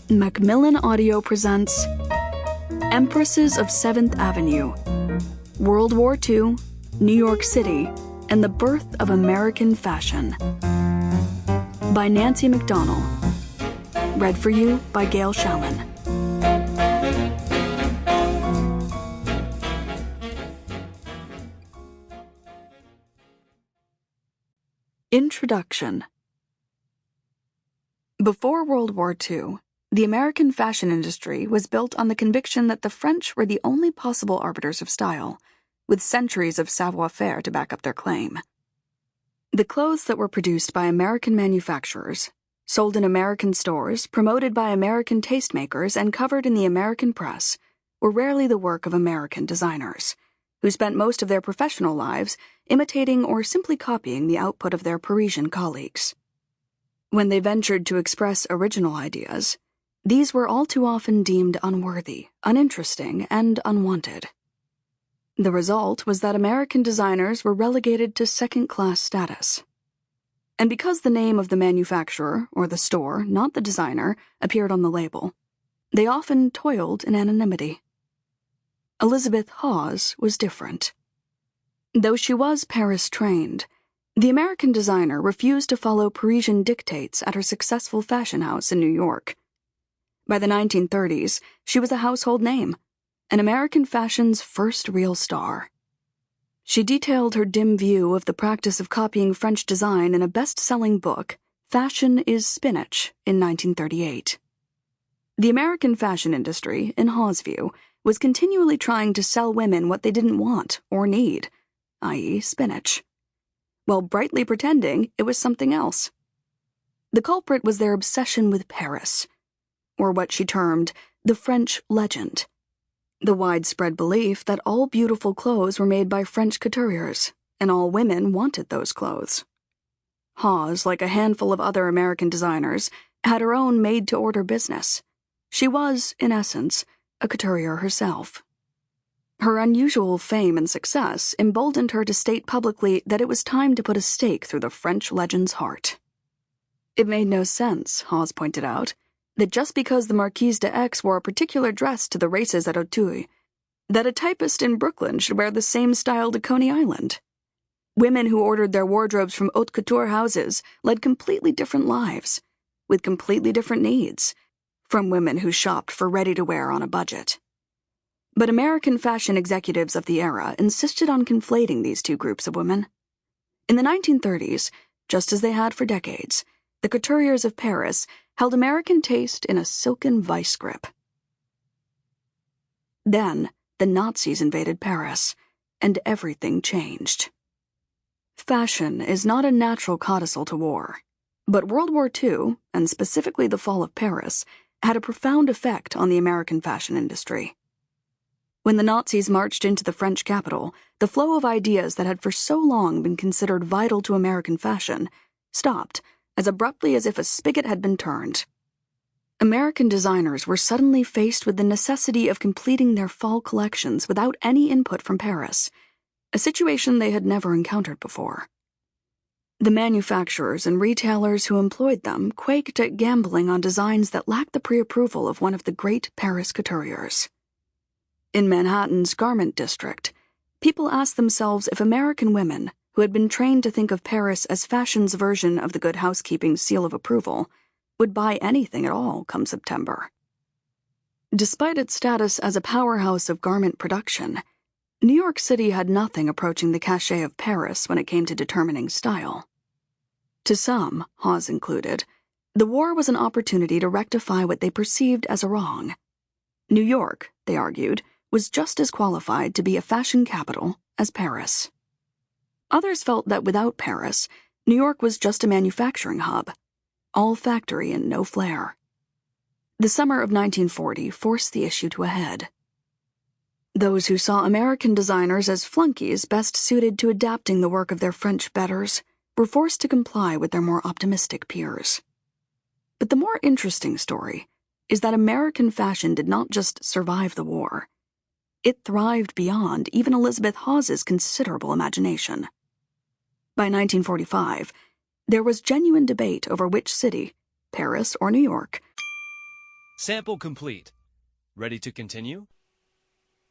Macmillan Audio presents Empresses of 7th Avenue, World War II, New York City, and the Birth of American Fashion by Nancy MacDonell. Read for you by Gail Shalan. Introduction. Before World War II, the American fashion industry was built on the conviction that the French were the only possible arbiters of style, with centuries of savoir-faire to back up their claim. The clothes that were produced by American manufacturers, sold in American stores, promoted by American tastemakers, and covered in the American press, were rarely the work of American designers, who spent most of their professional lives imitating or simply copying the output of their Parisian colleagues. When they ventured to express original ideas, these were all too often deemed unworthy, uninteresting, and unwanted. The result was that American designers were relegated to second-class status. And because the name of the manufacturer, or the store, not the designer, appeared on the label, they often toiled in anonymity. Elizabeth Hawes was different. Though she was Paris-trained, the American designer refused to follow Parisian dictates at her successful fashion house in New York. By the 1930s, she was a household name, an American fashion's first real star. She detailed her dim view of the practice of copying French design in a best-selling book, Fashion is Spinach, in 1938. The American fashion industry, in Hawes' view, was continually trying to sell women what they didn't want or need, i.e. spinach, while brightly pretending it was something else. The culprit was their obsession with Paris, or what she termed the French legend, the widespread belief that all beautiful clothes were made by French couturiers, and all women wanted those clothes. Hawes, like a handful of other American designers, had her own made-to-order business. She was, in essence, a couturier herself. Her unusual fame and success emboldened her to state publicly that it was time to put a stake through the French legend's heart. It made no sense, Hawes pointed out, that just because the Marquise de Aix wore a particular dress to the races at Auteuil, that a typist in Brooklyn should wear the same style to Coney Island. Women who ordered their wardrobes from haute couture houses led completely different lives, with completely different needs, from women who shopped for ready-to-wear on a budget. But American fashion executives of the era insisted on conflating these two groups of women. In the 1930s, just as they had for decades, the couturiers of Paris held American taste in a silken vice grip. Then, the Nazis invaded Paris, and everything changed. Fashion is not a natural codicil to war, but World War II, and specifically the fall of Paris, had a profound effect on the American fashion industry. When the Nazis marched into the French capital, the flow of ideas that had for so long been considered vital to American fashion stopped as abruptly as if a spigot had been turned. American designers were suddenly faced with the necessity of completing their fall collections without any input from Paris, a situation they had never encountered before. The manufacturers and retailers who employed them quaked at gambling on designs that lacked the pre-approval of one of the great Paris couturiers. In Manhattan's garment district, people asked themselves if American women, who had been trained to think of Paris as fashion's version of the Good Housekeeping seal of approval, would buy anything at all come September. Despite its status as a powerhouse of garment production, New York City had nothing approaching the cachet of Paris when it came to determining style. To some, Hawes included, the war was an opportunity to rectify what they perceived as a wrong. New York, they argued, was just as qualified to be a fashion capital as Paris. Others felt that without Paris, New York was just a manufacturing hub, all factory and no flair. The summer of 1940 forced the issue to a head. Those who saw American designers as flunkies best suited to adapting the work of their French betters were forced to comply with their more optimistic peers. But the more interesting story is that American fashion did not just survive the war. It thrived beyond even Elizabeth Hawes' considerable imagination. By 1945, there was genuine debate over which city, Paris or New York, Sample complete. Ready to continue?